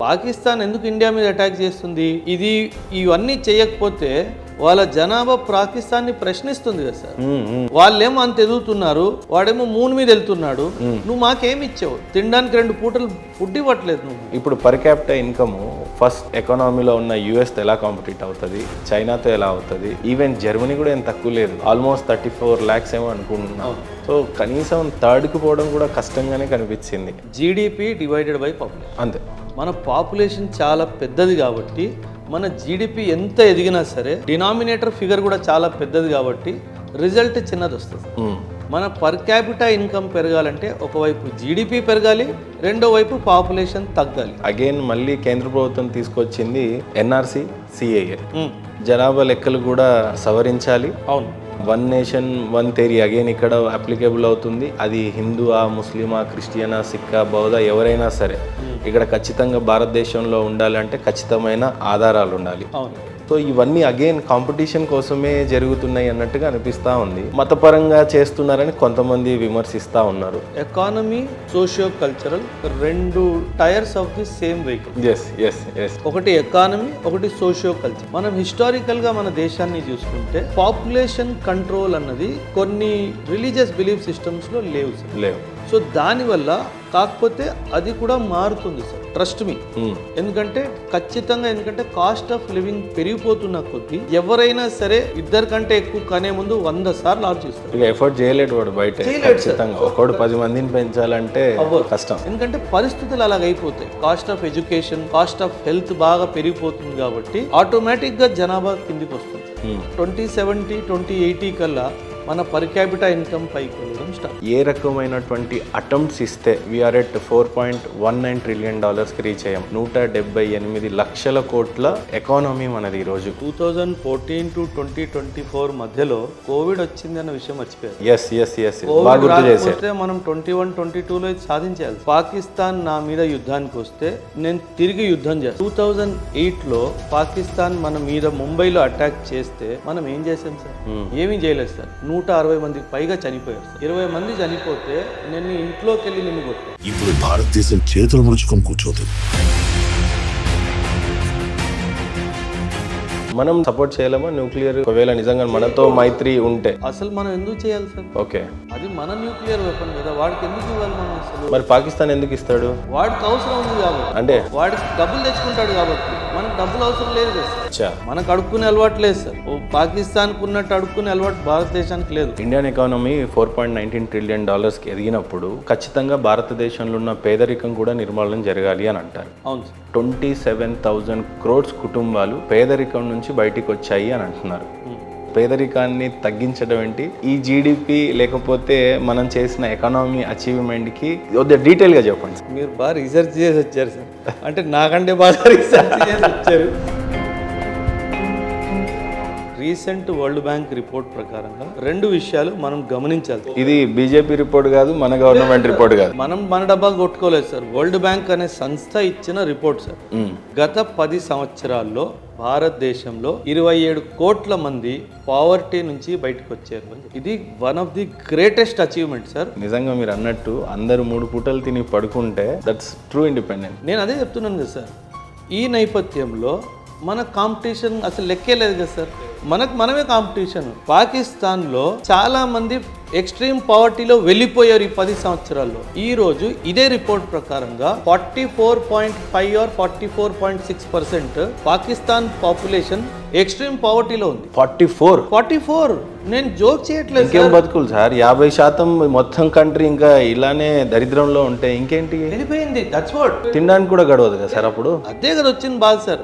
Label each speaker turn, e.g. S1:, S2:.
S1: పాకిస్తాన్ ఎందుకు ఇండియా మీద అటాక్ చేస్తుంది? ఇవన్నీ చేయకపోతే వాళ్ళ జనాభా పాకిస్తాన్ని ప్రశ్నిస్తుంది కదా సార్. వాళ్ళేమో అంత ఎదుగుతున్నారు, వాడేమో మూన్ మీద వెళ్తున్నాడు. నువ్వు మాకేమి ఇచ్చావు? తినడానికి 2 పూటలు ఫుడ్ ఇవ్వట్లేదు నువ్వు.
S2: ఇప్పుడు పర్ క్యాపిటల్ ఇన్కమ్ ఫస్ట్ ఎకానమీలో ఉన్న యుఎస్ తో ఎలా కాంపిటీట్ అవుతుంది, చైనాతో ఎలా అవుతుంది, ఈవెన్ జర్మనీ కూడా ఏం తక్కువ లేదు, ఆల్మోస్ట్ 34 lakhs ఏమో అనుకుంటున్నాం. సో కనీసం థర్డ్కి పోవడం కూడా కష్టంగానే కనిపించింది.
S1: జీడిపి డివైడెడ్ బై పాపులేషన్,
S2: అంతే.
S1: మన పాపులేషన్ చాలా పెద్దది కాబట్టి మన జీడిపి ఎంత ఎదిగినా సరే డినామినేటర్ ఫిగర్ కూడా చాలా పెద్దది కాబట్టి రిజల్ట్ చిన్నది వస్తుంది. మన పర్ క్యాపిటా ఇన్కమ్ పెరగాలంటే ఒకవైపు జీడిపి పెరగాలి, రెండో వైపు పాపులేషన్ తగ్గాలి.
S2: అగైన్ మళ్ళీ కేంద్ర ప్రభుత్వం తీసుకొచ్చింది ఎన్ఆర్సి, సిఏఏ, జనాభా లెక్కలు కూడా సవరించాలి.
S1: అవును,
S2: 1 nation 1 theory అగైన్ ఇక్కడ అప్లికేబుల్ అవుతుంది. అది హిందువా, ముస్లిమా, క్రిస్టియనా, సిక్కా, బౌద్ధ ఎవరైనా సరే ఇక్కడ ఖచ్చితంగా భారతదేశంలో ఉండాలంటే ఖచ్చితమైన ఆధారాలు ఉండాలి.
S1: అవును.
S2: సో ఇవన్నీ అగైన్ కాంపిటీషన్ కోసమే జరుగుతున్నాయి అన్నట్టుగా అనిపిస్తూ ఉంది. మతపరంగా చేస్తున్నారని కొంతమంది విమర్శిస్తూ ఉన్నారు.
S1: Economy, socio cultural 2 tyres of the same vehicle. ఒకటి ఎకానమీ, ఒకటి సోషియో కల్చర్. మనం హిస్టారికల్ గా మన దేశాన్ని చూసుకుంటే పాపులేషన్ కంట్రోల్ అన్నది కొన్ని రిలీజియస్ బిలీఫ్ సిస్టమ్స్ లో లేవు. సో దానివల్ల కాకపోతే అది కూడా మారుతుంది సార్, ట్రస్ట్ మీ. ఎందుకంటే కాస్ట్ ఆఫ్ లివింగ్ పెరిగిపోతున్న కొద్దీ ఎవరైనా సరే 2 కంటే ఎక్కువ కనే ముందు 100 సార్లు ఆలోచిస్తారు.
S2: ఎఫర్ట్ చేయలేడు వాడు బయట. ఒకడు 10 మందిని పెంచాలంటే కష్టం.
S1: ఎందుకంటే పరిస్థితులు అలాగైపోతాయి. Cost of education, cost of health బాగా పెరిగిపోతుంది కాబట్టి ఆటోమేటిక్ గా జనాభా కిందికి వస్తుంది. 2070, 2080 కల్లా మన పర్ క్యాపిటా ఇన్కమ్ పైకి వెళ్ళడం స్టార్ట్.
S2: ఏ రకమైనటువంటి అటెంప్ట్స్ ఇస్తే వీఆర్ ఎట్ $4.19 trillion రీచ్ అయ్యాం. 178 లక్షల కోట్ల ఎకానమీ మనది ఈరోజు.
S1: 2014 to 2024 మధ్యలో కోవిడ్ వచ్చింది అన్న విషయం మర్చిపోయారు. మనం 21, 22లో సాధించాలి. పాకిస్తాన్ నా మీద యుద్ధానికి వస్తే నేను తిరిగి యుద్ధం చేస్తాను. 2008లో పాకిస్తాన్ మన మీద ముంబైలో అటాక్ చేస్తే మనం ఏం చేసాం సార్? ఏమీ చేయలేదు సార్. 160 మందికి పైగా చనిపోయారు సార్. 20 మంది చనిపోతే నేను ఇంట్లోకి వెళ్ళి నిన్ను కొట్టాను.
S3: ఇప్పుడు భారతదేశం చేతులు ముడుచుకొని కూర్చోతుంది.
S2: మనం సపోర్ట్ చేయలేమా న్యూక్లియర్? ఒకవేళ నిజంగా మనతో మైత్రి ఉంటే
S1: అసలు మనం ఎందుకు చేయాలి సార్?
S2: ఓకే,
S1: అది మన న్యూక్లియర్ వెపన్ కదా, వాడికి ఎందుకు ఇవ్వాలి మనం? అసలు
S2: మరి పాకిస్తాన్ ఎందుకు ఇస్తాడు?
S1: వాడికి అవసరం ఉంది కాబట్టి,
S2: అంటే
S1: వాడికి డబ్బులు తెచ్చుకుంటాడు కాబట్టి. మనకు డబ్బులు అవసరం లేదు కదా సార్. మనకు అడుక్కునే అలవాటు లేదు సార్. పాకిస్తాన్కు ఉన్నట్టు అడుక్కునే అలవాటు భారతదేశానికి లేదు.
S2: ఇండియన్ ఎకానమీ $4.19 trillion ఎదిగినప్పుడు ఖచ్చితంగా భారతదేశంలో ఉన్న పేదరికం కూడా నిర్మూలన జరగాలి అని అంటారు.
S1: అవును సార్.
S2: 27,000 crores కుటుంబాలు పేదరికం నుంచి బయటికి వచ్చాయి అని అంటున్నారు. పేదరికాన్ని తగ్గించడం ఏంటి? ఈ జీడిపి లేకపోతే మనం చేసిన ఎకానమీ అచీవ్మెంట్కి డీటెయిల్గా చెప్పండి.
S1: మీరు బాగా రీసెర్చ్ చేసి వచ్చారు సార్. అంటే నాకంటే బాగా రీసెర్చ్ చేసి వచ్చారు. రీసెంట్ వరల్డ్ బ్యాంక్ రిపోర్ట్ ప్రకారంగా 2 విషయాలు మనం గమనించాలి.
S2: ఇది బీజేపీ రిపోర్ట్ కాదు, మన గవర్నమెంట్ రిపోర్ట్ కాదు.
S1: మనం మన డబ్బా కొట్టుకోలేదు సార్. వరల్డ్ బ్యాంక్ అనే సంస్థ ఇచ్చిన రిపోర్ట్ సార్. గత 10 సంవత్సరాల్లో భారతదేశంలో 27 కోట్ల మంది పావర్టీ నుంచి బయటకు వచ్చారు. ఇది one of the greatest achievement sir.
S2: నిజంగా మీరు అన్నట్టు అందరూ 3 పూటలు తిని పడుకుంటే దట్స్ ట్రూ ఇండిపెండెన్స్.
S1: నేను అదే చెప్తున్నాను కదా సార్. ఈ నేపథ్యంలో మన కాంపిటీషన్ అసలు లెక్కే లేదు కదా సార్. మనమే కాంపిటీషన్. పాకిస్తాన్లో చాలా మంది ఎక్స్ట్రీమ్ పవర్టీలో వెళ్ళిపోయారు ఈ 10 సంవత్సరాల్లో. ఈ రోజు ఇదే రిపోర్ట్ ప్రకారంగా 44.5 or 44.6% పాకిస్తాన్ పాపులేషన్ ఎక్స్ట్రీమ్ పవర్టీలో ఉంది. 44. నేను జోక్ చేయట్లేదు.
S2: ఇంకేం బతుకులు సార్? 50% మొత్తం కంట్రీ ఇంకా ఇలానే దరిద్రంలో ఉంటే ఇంకేంటి?
S1: వెళ్ళిపోయింది. That's what.
S2: తినడానికి కూడా గడవదు కదా సార్ అప్పుడు.
S1: అదే కదా వచ్చింది బాధ సార్.